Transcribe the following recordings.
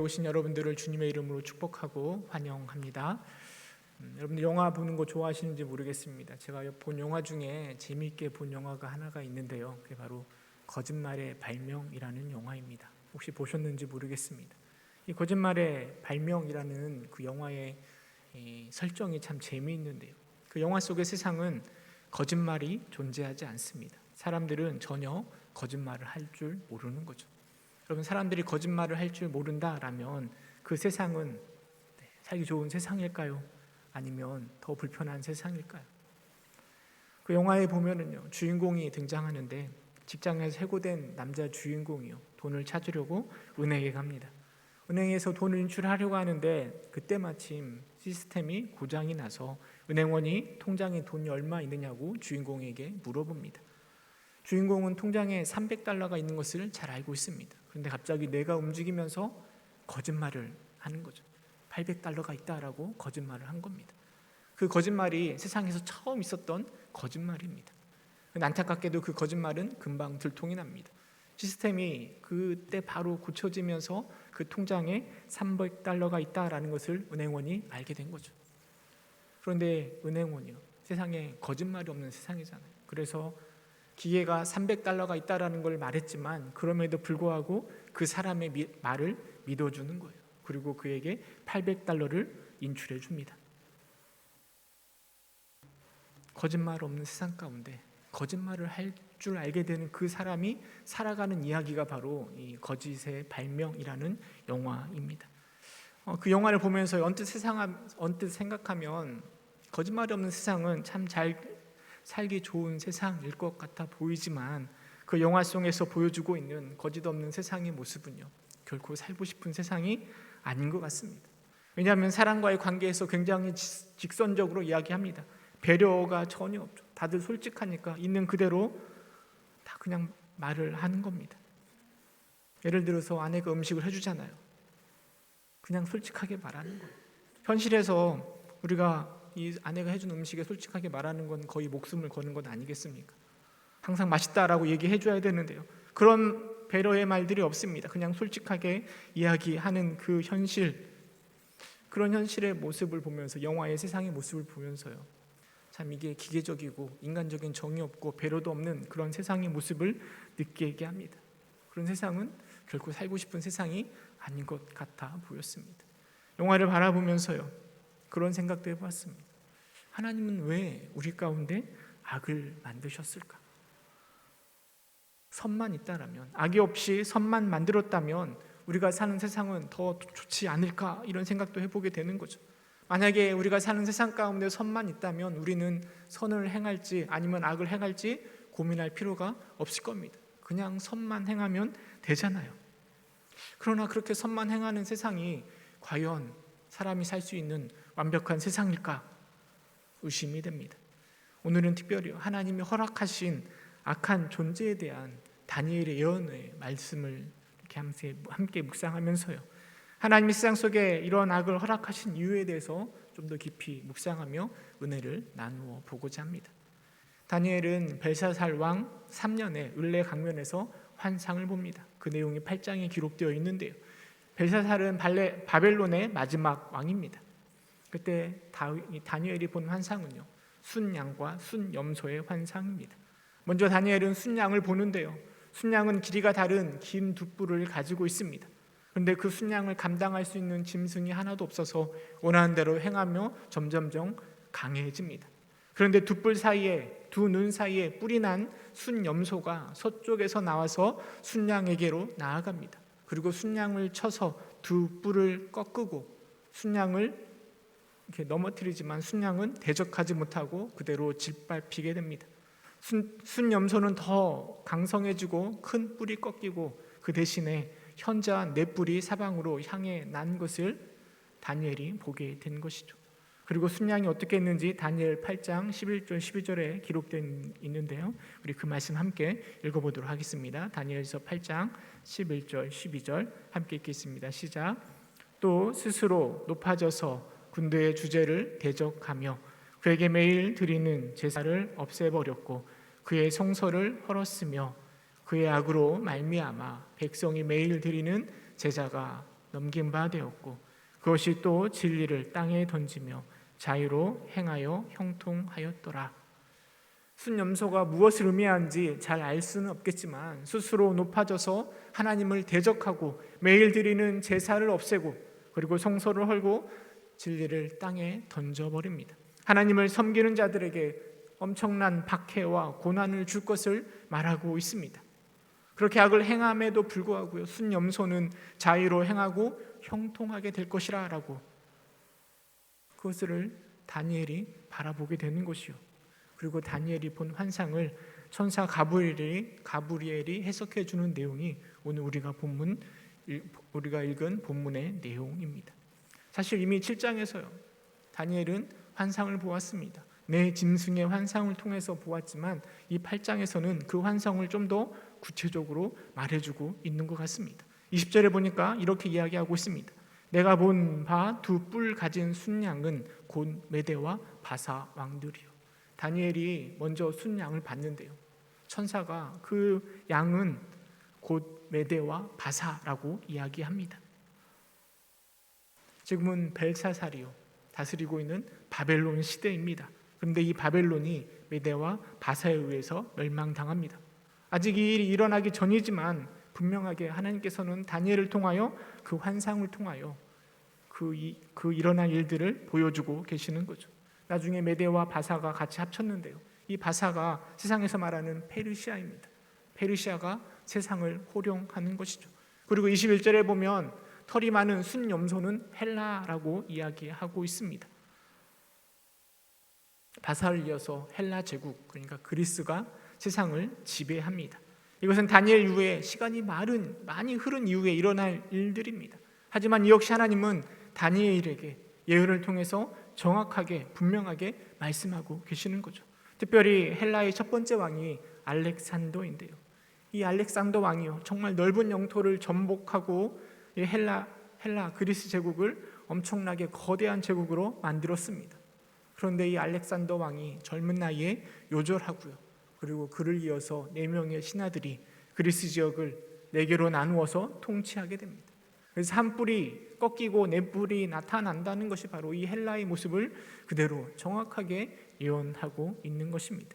오신 여러분들을 주님의 이름으로 축복하고 환영합니다. 여러분들 영화 보는 거 좋아하시는지 모르겠습니다. 제가 본 영화 중에 재미있게 본 영화가 하나가 있는데요. 그게 바로 거짓말의 발명이라는 영화입니다. 혹시 보셨는지 모르겠습니다. 이 거짓말의 발명이라는 그 영화의 설정이 참 재미있는데요. 그 영화 속의 세상은 거짓말이 존재하지 않습니다. 사람들은 전혀 거짓말을 할 줄 모르는 거죠. 여러분, 사람들이 거짓말을 할 줄 모른다라면 그 세상은 살기 좋은 세상일까요? 아니면 더 불편한 세상일까요? 그 영화에 보면은요, 주인공이 등장하는데 직장에서 해고된 남자 주인공이요, 돈을 찾으려고 은행에 갑니다. 은행에서 돈을 인출하려고 하는데 그때 마침 시스템이 고장이 나서 은행원이 통장에 돈이 얼마 있느냐고 주인공에게 물어봅니다. 주인공은 통장에 $300가 있는 것을 잘 알고 있습니다. 그런데 갑자기 뇌가 움직이면서 거짓말을 하는 거죠. $800가 있다라고 거짓말을 한 겁니다. 그 거짓말이 세상에서 처음 있었던 거짓말입니다. 안타깝게도 그 거짓말은 금방 들통이 납니다. 시스템이 그때 바로 고쳐지면서 그 통장에 $300가 있다라는 것을 은행원이 알게 된 거죠. 그런데 은행원이요, 세상에 거짓말이 없는 세상이잖아요. 그래서 기계가 $300가 있다라는 걸 말했지만 그럼에도 불구하고 그 사람의 말을 믿어주는 거예요. 그리고 그에게 $800를 인출해 줍니다. 거짓말 없는 세상 가운데 거짓말을 할 줄 알게 되는 그 사람이 살아가는 이야기가 바로 이 거짓의 발명이라는 영화입니다. 그 영화를 보면서 언뜻 생각하면 거짓말이 없는 세상은 참 잘 살기 좋은 세상일 것 같아 보이지만 그 영화 속에서 보여주고 있는 거짓 없는 세상의 모습은요, 결코 살고 싶은 세상이 아닌 것 같습니다. 왜냐하면 사람과의 관계에서 굉장히 직선적으로 이야기합니다. 배려가 전혀 없죠. 다들 솔직하니까 있는 그대로 다 그냥 말을 하는 겁니다. 예를 들어서 아내가 음식을 해주잖아요. 그냥 솔직하게 말하는 거예요. 현실에서 우리가 이 아내가 해준 음식에 솔직하게 말하는 건 거의 목숨을 거는 것 아니겠습니까? 항상 맛있다라고 얘기해 줘야 되는데요, 그런 배려의 말들이 없습니다. 그냥 솔직하게 이야기하는 그 현실, 그런 현실의 모습을 보면서, 영화의 세상의 모습을 보면서요, 참 이게 기계적이고 인간적인 정이 없고 배려도 없는 그런 세상의 모습을 느끼게 합니다. 그런 세상은 결코 살고 싶은 세상이 아닌 것 같아 보였습니다. 영화를 바라보면서요, 그런 생각도 해봤습니다. 하나님은 왜 우리 가운데 악을 만드셨을까? 선만 있다라면, 악이 없이 선만 만들었다면 우리가 사는 세상은 더 좋지 않을까? 이런 생각도 해보게 되는 거죠. 만약에 우리가 사는 세상 가운데 선만 있다면 우리는 선을 행할지 아니면 악을 행할지 고민할 필요가 없을 겁니다. 그냥 선만 행하면 되잖아요. 그러나 그렇게 선만 행하는 세상이 과연 사람이 살 수 있는 완벽한 세상일까? 의심이 됩니다. 오늘은 특별히 하나님이 허락하신 악한 존재에 대한 다니엘의 예언의 말씀을 이렇게 함께 묵상하면서요, 하나님이 세상 속에 이런 악을 허락하신 이유에 대해서 좀 더 깊이 묵상하며 은혜를 나누어 보고자 합니다. 다니엘은 벨사살 왕 3년에 을레 강변에서 환상을 봅니다. 그 내용이 8장에 기록되어 있는데요, 벨사살은 바벨론의 마지막 왕입니다. 그때 다니엘이 본 환상은요, 순양과 순염소의 환상입니다. 먼저 다니엘은 순양을 보는데요, 순양은 길이가 다른 긴 두 뿔을 가지고 있습니다. 그런데 그 순양을 감당할 수 있는 짐승이 하나도 없어서 원하는 대로 행하며 점점점 강해집니다. 그런데 두 뿔 사이에, 두 눈 사이에 뿔이 난 순염소가 서쪽에서 나와서 순양에게로 나아갑니다. 그리고 순양을 쳐서 두 뿔을 꺾고 순양을 이렇게 넘어뜨리지만 순양은 대적하지 못하고 그대로 짓밟히게 됩니다. 순염소는 더 강성해지고 큰 뿔이 꺾이고 그 대신에 현저한 네 뿔이 사방으로 향해 난 것을 다니엘이 보게 된 것이죠. 그리고 순양이 어떻게 했는지 다니엘 8장 11절 12절에 기록되어 있는데요, 우리 그 말씀 함께 읽어보도록 하겠습니다. 다니엘서 8장 11절 12절 함께 읽겠습니다. 시작. 또 스스로 높아져서 군대의 주제를 대적하며 그에게 매일 드리는 제사를 없애버렸고 그의 성소를 헐었으며 그의 악으로 말미암아 백성이 매일 드리는 제사가 넘긴 바 되었고 그것이 또 진리를 땅에 던지며 자유로 행하여 형통하였더라. 순염소가 무엇을 의미하는지 잘 알 수는 없겠지만 스스로 높아져서 하나님을 대적하고 매일 드리는 제사를 없애고 그리고 성소를 헐고 진리를 땅에 던져버립니다. 하나님을 섬기는 자들에게 엄청난 박해와 고난을 줄 것을 말하고 있습니다. 그렇게 악을 행함에도 불구하고요, 순염소는 자유로 행하고 형통하게 될 것이라 라고 그것을 다니엘이 바라보게 되는 것이요. 그리고 다니엘이 본 환상을 천사 가브리엘이 해석해 주는 내용이 오늘 우리가 읽은 본문의 내용입니다. 사실 이미 7장에서요, 다니엘은 환상을 보았습니다. 내 짐승의 환상을 통해서 보았지만 이 8장에서는 그 환상을 좀 더 구체적으로 말해주고 있는 것 같습니다. 20절에 보니까 이렇게 이야기하고 있습니다. 내가 본 바 두 뿔 가진 순양은 곧 메대와 바사 왕들이요. 다니엘이 먼저 순양을 봤는데요, 천사가 그 양은 곧 메대와 바사라고 이야기합니다. 지금은 벨사살이요 다스리고 있는 바벨론 시대입니다. 그런데 이 바벨론이 메대와 바사에 의해서 멸망당합니다. 아직 이 일이 일어나기 전이지만 분명하게 하나님께서는 다니엘을 통하여 그 환상을 통하여 그 일어날 일들을 보여주고 계시는 거죠. 나중에 메대와 바사가 같이 합쳤는데요, 이 바사가 세상에서 말하는 페르시아입니다. 페르시아가 세상을 호령하는 것이죠. 그리고 21절에 보면 털이 많은 순염소는 헬라라고 이야기하고 있습니다. 바사를 이어서 헬라 제국, 그러니까 그리스가 세상을 지배합니다. 이것은 다니엘 이후에 시간이 많이 흐른 이후에 일어날 일들입니다. 하지만 이 역시 하나님은 다니엘에게 예언을 통해서 정확하게 분명하게 말씀하고 계시는 거죠. 특별히 헬라의 첫 번째 왕이 알렉산더인데요, 이 알렉산더 왕이요 정말 넓은 영토를 정복하고 이 헬라 그리스 제국을 엄청나게 거대한 제국으로 만들었습니다. 그런데 이 알렉산더 왕이 젊은 나이에 요절하고요, 그리고 그를 이어서 4명의 신하들이 그리스 지역을 4개로 나누어서 통치하게 됩니다. 그래서 한 뿔이 꺾이고 4뿔이 나타난다는 것이 바로 이 헬라의 모습을 그대로 정확하게 예언하고 있는 것입니다.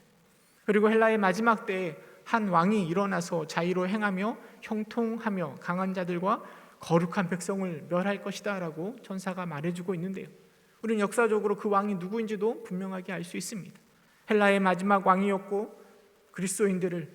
그리고 헬라의 마지막 때에 한 왕이 일어나서 자유로 행하며 형통하며 강한 자들과 거룩한 백성을 멸할 것이다 라고 천사가 말해주고 있는데요, 우리는 역사적으로 그 왕이 누구인지도 분명하게 알 수 있습니다. 헬라의 마지막 왕이었고 그리스도인들을,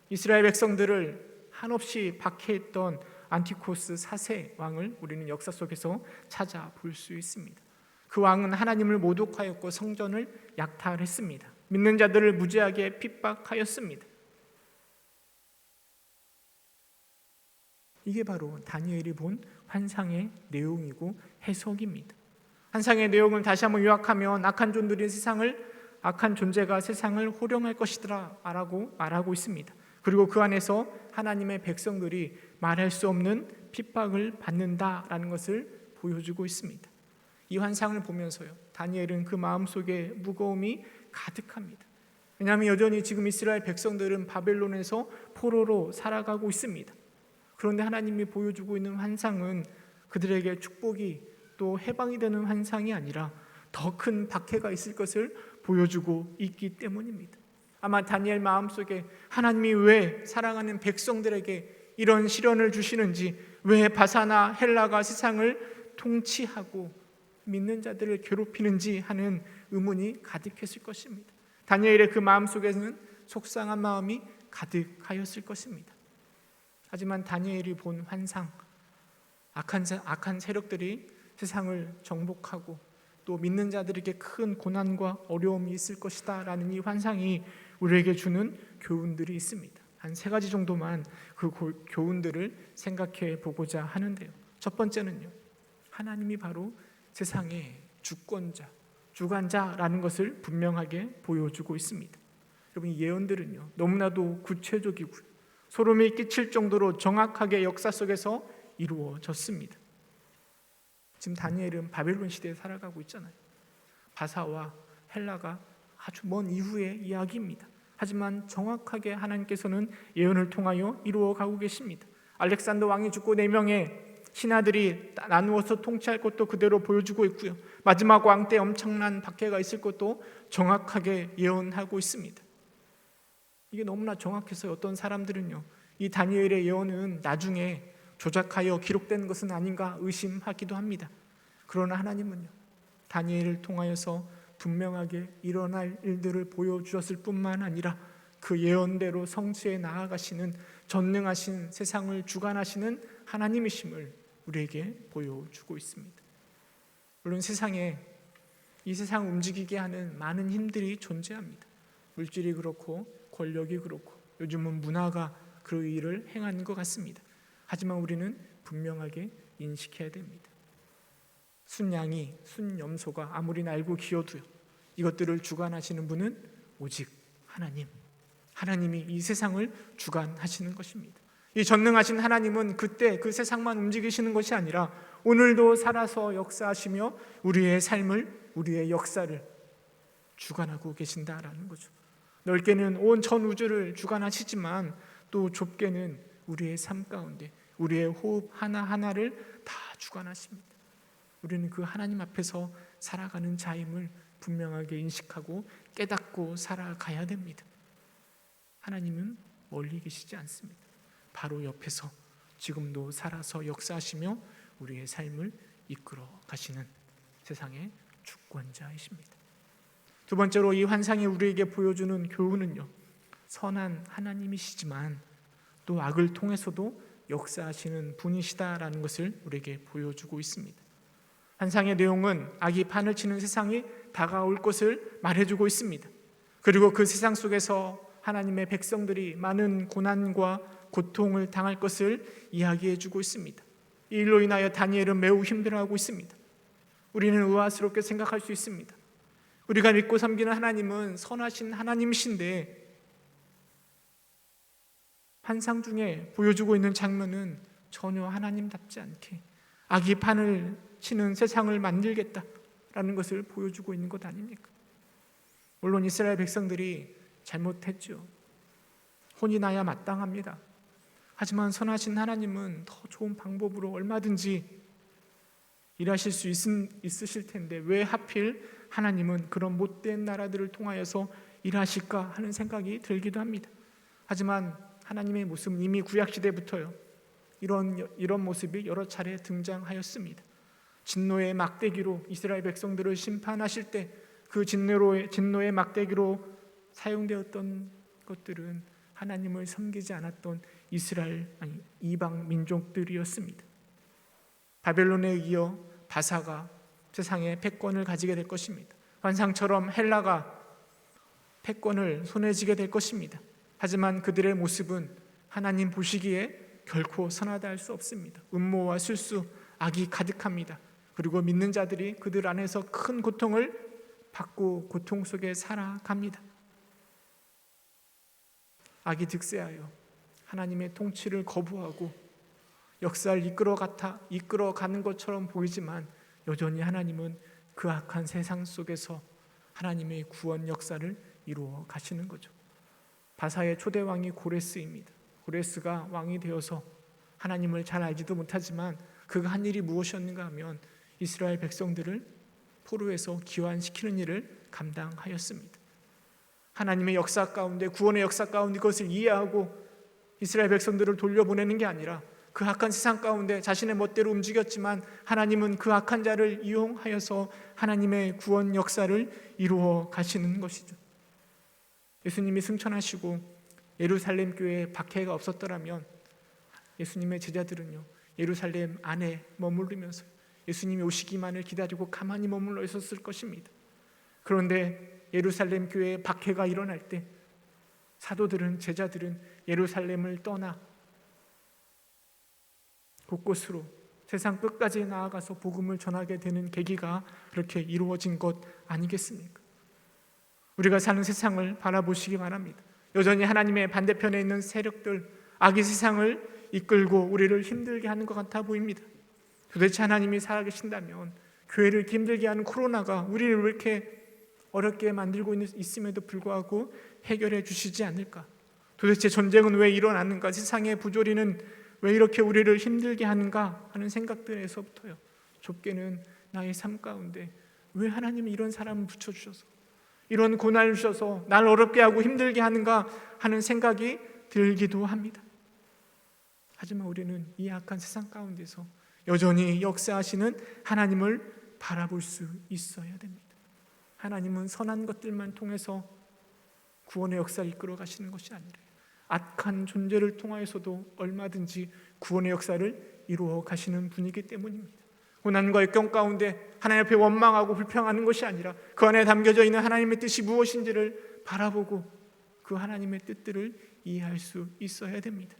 이스라엘 백성들을 한없이 박해했던 안티코스 4세 왕을 우리는 역사 속에서 찾아볼 수 있습니다. 그 왕은 하나님을 모독하였고 성전을 약탈했습니다. 믿는 자들을 무지하게 핍박하였습니다. 이게 바로 다니엘이 본 환상의 내용이고 해석입니다. 환상의 내용을 다시 한번 요약하면 악한 존재가 세상을 호령할 것이더라 라고 말하고 있습니다. 그리고 그 안에서 하나님의 백성들이 말할 수 없는 핍박을 받는다라는 것을 보여주고 있습니다. 이 환상을 보면서요, 다니엘은 그 마음속에 무거움이 가득합니다. 왜냐하면 여전히 지금 이스라엘 백성들은 바벨론에서 포로로 살아가고 있습니다. 그런데 하나님이 보여주고 있는 환상은 그들에게 축복이 또 해방이 되는 환상이 아니라 더 큰 박해가 있을 것을 보여주고 있기 때문입니다. 아마 다니엘 마음속에 하나님이 왜 사랑하는 백성들에게 이런 시련을 주시는지, 왜 바사나 헬라가 세상을 통치하고 믿는 자들을 괴롭히는지 하는 의문이 가득했을 것입니다. 다니엘의 그 마음속에는 속상한 마음이 가득하였을 것입니다. 하지만 다니엘이 본 환상, 악한 세력들이 세상을 정복하고 또 믿는 자들에게 큰 고난과 어려움이 있을 것이다 라는 이 환상이 우리에게 주는 교훈들이 있습니다. 한 3가지 정도만 그 교훈들을 생각해 보고자 하는데요, 첫 번째는요, 하나님이 바로 세상의 주권자, 주관자라는 것을 분명하게 보여주고 있습니다. 여러분, 이 예언들은요 너무나도 구체적이고요, 소름이 끼칠 정도로 정확하게 역사 속에서 이루어졌습니다. 지금 다니엘은 바벨론 시대에 살아가고 있잖아요. 바사와 헬라가 아주 먼 이후의 이야기입니다. 하지만 정확하게 하나님께서는 예언을 통하여 이루어가고 계십니다. 알렉산더 왕이 죽고 4명의 신하들이 나누어서 통치할 것도 그대로 보여주고 있고요. 마지막 왕 때 엄청난 박해가 있을 것도 정확하게 예언하고 있습니다. 이게 너무나 정확해서 어떤 사람들은요, 이 다니엘의 예언은 나중에 조작하여 기록된 것은 아닌가 의심하기도 합니다. 그러나 하나님은요, 다니엘을 통하여서 분명하게 일어날 일들을 보여주셨을 뿐만 아니라 그 예언대로 성취해 나아가시는 전능하신 세상을 주관하시는 하나님이심을 우리에게 보여주고 있습니다. 물론 이 세상을 움직이게 하는 많은 힘들이 존재합니다. 물질이 그렇고 권력이 그렇고 요즘은 문화가 그 일을 행하는 것 같습니다. 하지만 우리는 분명하게 인식해야 됩니다. 순양이 순염소가 아무리 날고 기어도요, 이것들을 주관하시는 분은 오직 하나님이 이 세상을 주관하시는 것입니다. 이 전능하신 하나님은 그때 그 세상만 움직이시는 것이 아니라 오늘도 살아서 역사하시며 우리의 삶을, 우리의 역사를 주관하고 계신다라는 거죠. 넓게는 온 전 우주를 주관하시지만 또 좁게는 우리의 삶 가운데 우리의 호흡 하나하나를 다 주관하십니다. 우리는 그 하나님 앞에서 살아가는 자임을 분명하게 인식하고 깨닫고 살아가야 됩니다. 하나님은 멀리 계시지 않습니다. 바로 옆에서 지금도 살아서 역사하시며 우리의 삶을 이끌어 가시는 세상의 주권자이십니다. 두 번째로 이 환상이 우리에게 보여주는 교훈은요, 선한 하나님이시지만 또 악을 통해서도 역사하시는 분이시다라는 것을 우리에게 보여주고 있습니다. 환상의 내용은 악이 판을 치는 세상이 다가올 것을 말해주고 있습니다. 그리고 그 세상 속에서 하나님의 백성들이 많은 고난과 고통을 당할 것을 이야기해주고 있습니다. 이 일로 인하여 다니엘은 매우 힘들어하고 있습니다. 우리는 의아스럽게 생각할 수 있습니다. 우리가 믿고 섬기는 하나님은 선하신 하나님이신데 환상 중에 보여주고 있는 장면은 전혀 하나님답지 않게 악이 판을 치는 세상을 만들겠다라는 것을 보여주고 있는 것 아닙니까? 물론 이스라엘 백성들이 잘못했죠. 혼이 나야 마땅합니다. 하지만 선하신 하나님은 더 좋은 방법으로 얼마든지 일하실 수 있으실 텐데 왜 하필 하나님은 그런 못된 나라들을 통하여서 일하실까 하는 생각이 들기도 합니다. 하지만 하나님의 모습은 이미 구약시대부터요, 이런 모습이 여러 차례 등장하였습니다. 진노의 막대기로 이스라엘 백성들을 심판하실 때 그 진노의 막대기로 사용되었던 것들은 하나님을 섬기지 않았던 이방 민족들이었습니다. 바벨론에 이어 바사가 세상의 패권을 가지게 될 것입니다. 환상처럼 헬라가 패권을 손에 쥐게 될 것입니다. 하지만 그들의 모습은 하나님 보시기에 결코 선하다 할 수 없습니다. 음모와 술수, 악이 가득합니다. 그리고 믿는 자들이 그들 안에서 큰 고통을 받고 고통 속에 살아갑니다. 악이 득세하여 하나님의 통치를 거부하고 역사를 이끌어가는 것처럼 보이지만 여전히 하나님은 그 악한 세상 속에서 하나님의 구원 역사를 이루어 가시는 거죠. 바사의 초대 왕이 고레스입니다. 고레스가 왕이 되어서 하나님을 잘 알지도 못하지만 그가 한 일이 무엇이었는가 하면 이스라엘 백성들을 포로에서 귀환시키는 일을 감당하였습니다. 하나님의 역사 가운데, 구원의 역사 가운데 그것을 이해하고 이스라엘 백성들을 돌려보내는 게 아니라 그 악한 세상 가운데 자신의 멋대로 움직였지만 하나님은 그 악한 자를 이용하여서 하나님의 구원 역사를 이루어 가시는 것이죠. 예수님이 승천하시고 예루살렘 교회에 박해가 없었더라면 예수님의 제자들은요, 예루살렘 안에 머무르면서 예수님이 오시기만을 기다리고 가만히 머물러 있었을 것입니다. 그런데 예루살렘 교회에 박해가 일어날 때 사도들은, 제자들은 예루살렘을 떠나 곳곳으로 세상 끝까지 나아가서 복음을 전하게 되는 계기가 그렇게 이루어진 것 아니겠습니까? 우리가 사는 세상을 바라보시기 바랍니다. 여전히 하나님의 반대편에 있는 세력들, 악의 세상을 이끌고 우리를 힘들게 하는 것 같아 보입니다. 도대체 하나님이 살아계신다면 교회를 힘들게 하는 코로나가 우리를 왜 이렇게 어렵게 만들고 있음에도 불구하고 해결해 주시지 않을까? 도대체 전쟁은 왜 일어났는가? 세상의 부조리는 왜 이렇게 우리를 힘들게 하는가 하는 생각들에서부터요, 좁게는 나의 삶 가운데 왜 하나님이 이런 사람을 붙여주셔서 이런 고난을 주셔서 날 어렵게 하고 힘들게 하는가 하는 생각이 들기도 합니다. 하지만 우리는 이 악한 세상 가운데서 여전히 역사하시는 하나님을 바라볼 수 있어야 됩니다. 하나님은 선한 것들만 통해서 구원의 역사를 이끌어 가시는 것이 아니라 악한 존재를 통하여서도 얼마든지 구원의 역사를 이루어 가시는 분이기 때문입니다. 고난과 역경 가운데 하나님 앞에 원망하고 불평하는 것이 아니라 그 안에 담겨져 있는 하나님의 뜻이 무엇인지를 바라보고 그 하나님의 뜻들을 이해할 수 있어야 됩니다.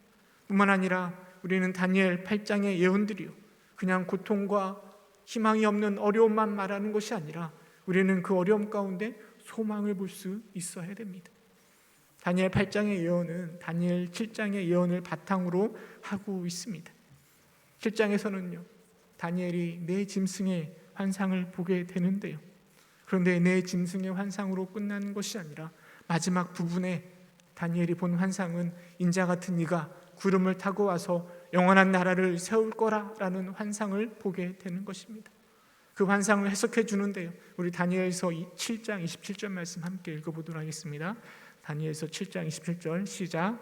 뿐만 아니라 우리는 다니엘 8장의 예언들이요, 그냥 고통과 희망이 없는 어려움만 말하는 것이 아니라 우리는 그 어려움 가운데 소망을 볼 수 있어야 됩니다. 다니엘 8장의 예언은 다니엘 7장의 예언을 바탕으로 하고 있습니다. 7장에서는요, 다니엘이 네 짐승의 환상을 보게 되는데요, 그런데 네 짐승의 환상으로 끝나는 것이 아니라 마지막 부분에 다니엘이 본 환상은 인자 같은 이가 구름을 타고 와서 영원한 나라를 세울 거라라는 환상을 보게 되는 것입니다. 그 환상을 해석해 주는데요, 우리 다니엘서 7장 27절 말씀 함께 읽어보도록 하겠습니다. 다니엘서 7장 27절 시작.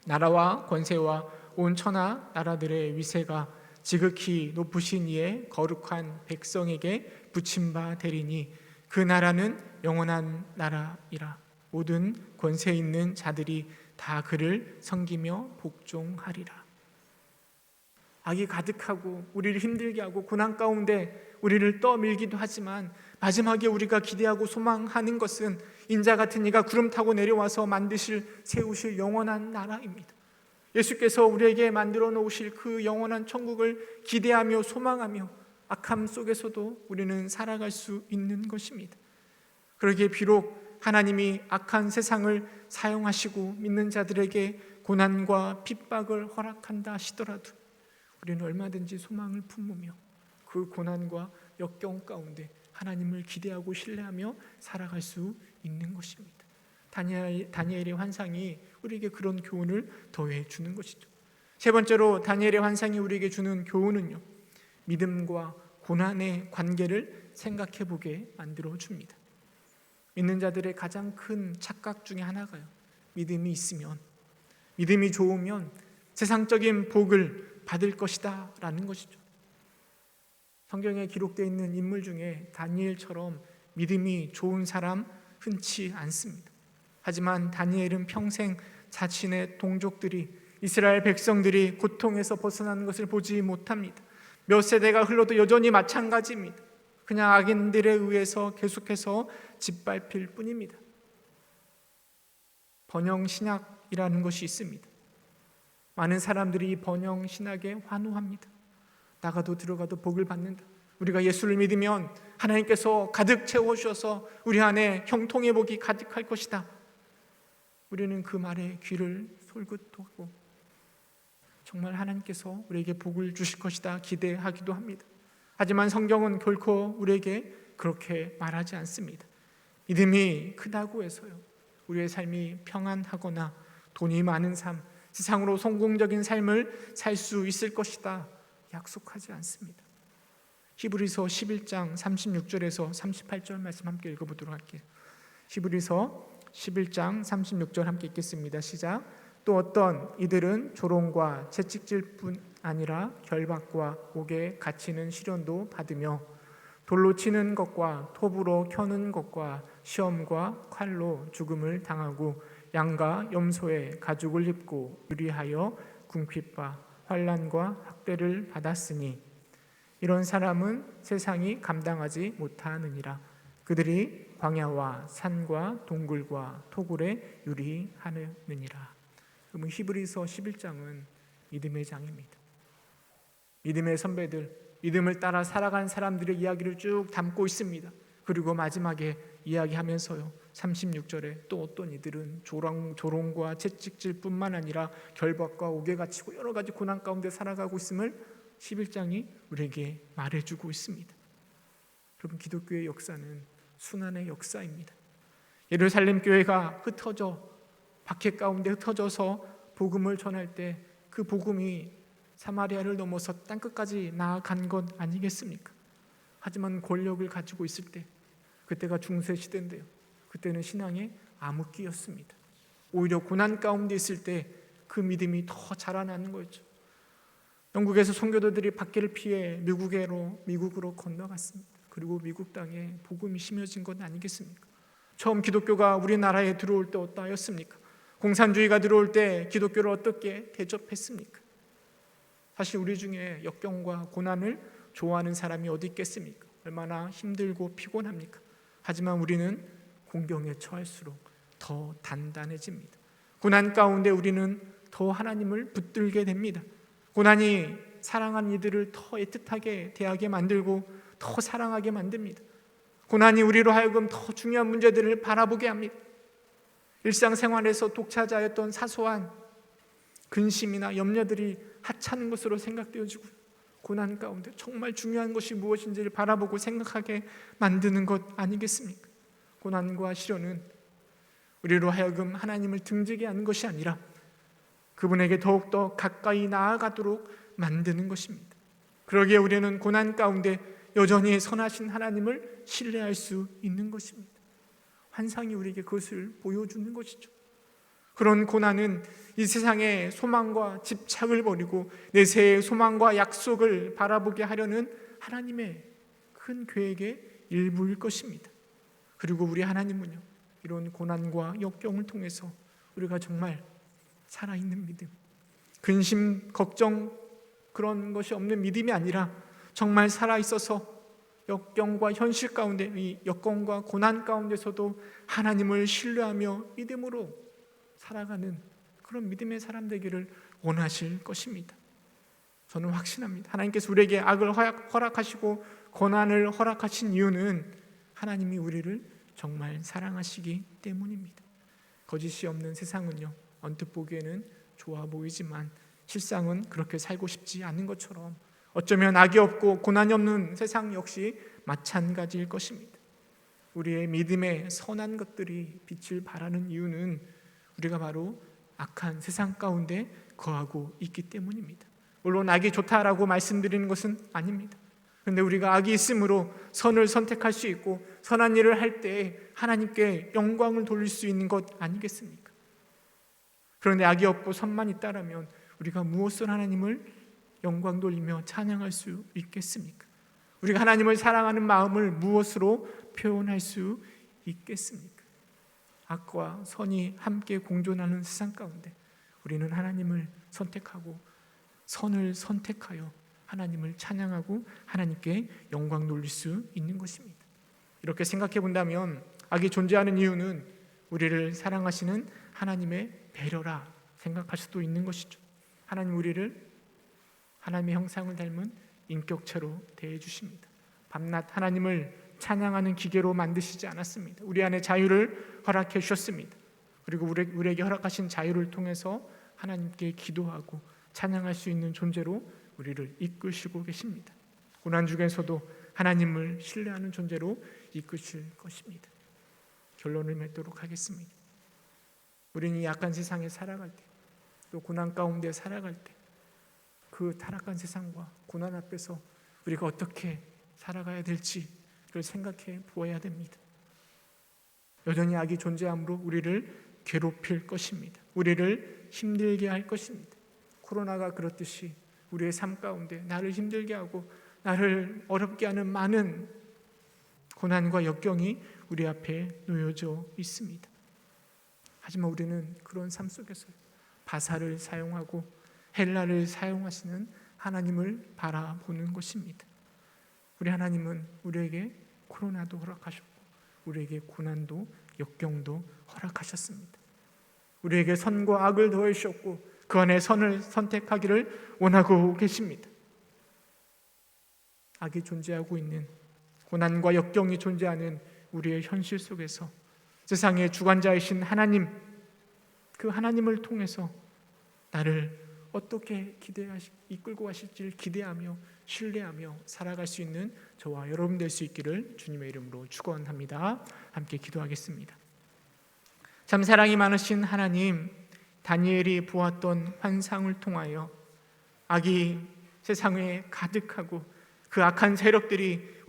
나라와 권세와 온 천하 나라들의 위세가 지극히 높으신 이의 거룩한 백성에게 붙임 바 되리니 그 나라는 영원한 나라이라. 모든 권세 있는 자들이 다 그를 섬기며 복종하리라. 악이 가득하고 우리를 힘들게 하고 고난 가운데 우리를 떠밀기도 하지만 마지막에 우리가 기대하고 소망하는 것은 인자 같은 이가 구름 타고 내려와서 세우실 영원한 나라입니다. 예수께서 우리에게 만들어 놓으실 그 영원한 천국을 기대하며 소망하며 악함 속에서도 우리는 살아갈 수 있는 것입니다. 그러기에 비록 하나님이 악한 세상을 사용하시고 믿는 자들에게 고난과 핍박을 허락한다 하시더라도 우리는 얼마든지 소망을 품으며 그 고난과 역경 가운데 하나님을 기대하고 신뢰하며 살아갈 수 있는 것입니다. 다니엘의 환상이 우리에게 그런 교훈을 더해 주는 것이죠. 세 번째로 다니엘의 환상이 우리에게 주는 교훈은요, 믿음과 고난의 관계를 생각해 보게 만들어 줍니다. 믿는 자들의 가장 큰 착각 중에 하나가요, 믿음이 있으면, 믿음이 좋으면 세상적인 복을 받을 것이다 라는 것이죠. 성경에 기록되어 있는 인물 중에 다니엘처럼 믿음이 좋은 사람 흔치 않습니다. 하지만 다니엘은 평생 자신의 동족들이, 이스라엘 백성들이 고통에서 벗어나는 것을 보지 못합니다. 몇 세대가 흘러도 여전히 마찬가지입니다. 그냥 악인들에 의해서 계속해서 짓밟힐 뿐입니다. 번영신학이라는 것이 있습니다. 많은 사람들이 이 번영신학에 환호합니다. 나가도 들어가도 복을 받는다. 우리가 예수를 믿으면 하나님께서 가득 채워주셔서 우리 안에 형통의 복이 가득할 것이다. 우리는 그 말에 귀를 솔깃하고 정말 하나님께서 우리에게 복을 주실 것이다 기대하기도 합니다. 하지만 성경은 결코 우리에게 그렇게 말하지 않습니다. 믿음이 크다고 해서요, 우리의 삶이 평안하거나 돈이 많은 삶, 세상으로 성공적인 삶을 살 수 있을 것이다 약속하지 않습니다. 히브리서 11장 36절에서 38절 말씀 함께 읽어보도록 할게요. 히브리서 11장 36절 함께 읽겠습니다. 시작. 또 어떤 이들은 조롱과 채찍질 뿐 아니라 결박과 옥에 갇히는 시련도 받으며 돌로 치는 것과 톱으로 켜는 것과 시험과 칼로 죽음을 당하고 양과 염소의 가죽을 입고 유리하여 궁핍과 환난과 학대를 받았으니 이런 사람은 세상이 감당하지 못하느니라. 그들이 광야와 산과 동굴과 토굴에 유리하느니라. 그러면 히브리서 11장은 믿음의 장입니다. 믿음의 선배들, 믿음을 따라 살아간 사람들의 이야기를 쭉 담고 있습니다. 그리고 마지막에 이야기하면서요, 36절에 또 어떤 이들은 조롱과 채찍질 뿐만 아니라 결박과 옥에 갇히고 여러 가지 고난 가운데 살아가고 있음을 11장이 우리에게 말해주고 있습니다. 여러분, 기독교의 역사는 순환의 역사입니다. 예루살렘 교회가 흩어져 박해 가운데 흩어져서 복음을 전할 때 그 복음이 사마리아를 넘어서 땅끝까지 나아간 것 아니겠습니까? 하지만 권력을 가지고 있을 때, 그때가 중세 시대인데요, 그때는 신앙의 암흑기였습니다. 오히려 고난 가운데 있을 때 그 믿음이 더 자라나는 거였죠. 영국에서 선교도들이 박해를 피해 미국으로 건너갔습니다. 그리고 미국 땅에 복음이 심어진 것 아니겠습니까? 처음 기독교가 우리나라에 들어올 때 어떠하였습니까? 공산주의가 들어올 때 기독교를 어떻게 대접했습니까? 사실 우리 중에 역경과 고난을 좋아하는 사람이 어디 있겠습니까? 얼마나 힘들고 피곤합니까? 하지만 우리는 공경에 처할수록 더 단단해집니다. 고난 가운데 우리는 더 하나님을 붙들게 됩니다. 고난이 사랑하는 이들을 더 애틋하게 대하게 만들고 더 사랑하게 만듭니다. 고난이 우리로 하여금 더 중요한 문제들을 바라보게 합니다. 일상생활에서 독차지하였던 사소한 근심이나 염려들이 하찮은 것으로 생각되어지고, 고난 가운데 정말 중요한 것이 무엇인지를 바라보고 생각하게 만드는 것 아니겠습니까? 고난과 시련은 우리로 하여금 하나님을 등지게 하는 것이 아니라 그분에게 더욱더 가까이 나아가도록 만드는 것입니다. 그러기에 우리는 고난 가운데 여전히 선하신 하나님을 신뢰할 수 있는 것입니다. 환상이 우리에게 그것을 보여주는 것이죠. 그런 고난은 이 세상의 소망과 집착을 버리고 내세의 소망과 약속을 바라보게 하려는 하나님의 큰 계획의 일부일 것입니다. 그리고 우리 하나님은요, 이런 고난과 역경을 통해서 우리가 정말 살아있는 믿음, 근심, 걱정 그런 것이 없는 믿음이 아니라 정말 살아있어서 역경과 현실 가운데, 이 역경과 고난 가운데서도 하나님을 신뢰하며 믿음으로 살아가는 그런 믿음의 사람 되기를 원하실 것입니다. 저는 확신합니다. 하나님께서 우리에게 악을 허락하시고 고난을 허락하신 이유는 하나님이 우리를 정말 사랑하시기 때문입니다. 거짓이 없는 세상은요, 언뜻 보기에는 좋아 보이지만 실상은 그렇게 살고 싶지 않은 것처럼 어쩌면 악이 없고 고난이 없는 세상 역시 마찬가지일 것입니다. 우리의 믿음의 선한 것들이 빛을 발하는 이유는 우리가 바로 악한 세상 가운데 거하고 있기 때문입니다. 물론 악이 좋다라고 말씀드리는 것은 아닙니다. 그런데 우리가 악이 있으므로 선을 선택할 수 있고 선한 일을 할 때 하나님께 영광을 돌릴 수 있는 것 아니겠습니까? 그런데 악이 없고 선만 있다라면 우리가 무엇을 하나님을 영광 돌리며 찬양할 수 있겠습니까? 우리가 하나님을 사랑하는 마음을 무엇으로 표현할 수 있겠습니까? 악과 선이 함께 공존하는 세상 가운데 우리는 하나님을 선택하고 선을 선택하여 하나님을 찬양하고 하나님께 영광 돌릴 수 있는 것입니다. 이렇게 생각해 본다면 악이 존재하는 이유는 우리를 사랑하시는 하나님의 배려라 생각할 수도 있는 것이죠. 하나님 우리를 하나님의 형상을 닮은 인격체로 대해 주십니다. 밤낮 하나님을 찬양하는 기계로 만드시지 않았습니다. 우리 안에 자유를 허락해 주셨습니다. 그리고 우리에게 허락하신 자유를 통해서 하나님께 기도하고 찬양할 수 있는 존재로 우리를 이끄시고 계십니다. 고난 중에서도 하나님을 신뢰하는 존재로 이끄실 것입니다. 결론을 맺도록 하겠습니다. 우리는 이 약한 세상에 살아갈 때, 또 고난 가운데 살아갈 때, 그 타락한 세상과 고난 앞에서 우리가 어떻게 살아가야 될지를 생각해 보아야 됩니다. 여전히 악이 존재하므로 우리를 괴롭힐 것입니다. 우리를 힘들게 할 것입니다. 코로나가 그렇듯이 우리의 삶 가운데 나를 힘들게 하고 나를 어렵게 하는 많은 고난과 역경이 우리 앞에 놓여져 있습니다. 하지만 우리는 그런 삶 속에서 바사를 사용하고 헬라를 사용하시는 하나님을 바라보는 것입니다. 우리 하나님은 우리에게 코로나도 허락하셨고 우리에게 고난도 역경도 허락하셨습니다. 우리에게 선과 악을 더해 주셨고 그 안에 선을 선택하기를 원하고 계십니다. 악이 존재하고 있는, 고난과 역경이 존재하는 우리의 현실 속에서 세상의 주관자이신 하나님, 그 하나님을 통해서 나를 어떻게 이끌고 가실지를 기대하며 신뢰하며 살아갈 수 있는 저와 여러분 될 수 있기를 주님의 이름으로 축원합니다. 함께 기도하겠습니다. 참 사랑이 많으신 하나님, 다니엘이 보았던 환상을 통하여 악이 세상에 가득하고 그 악한 세력들이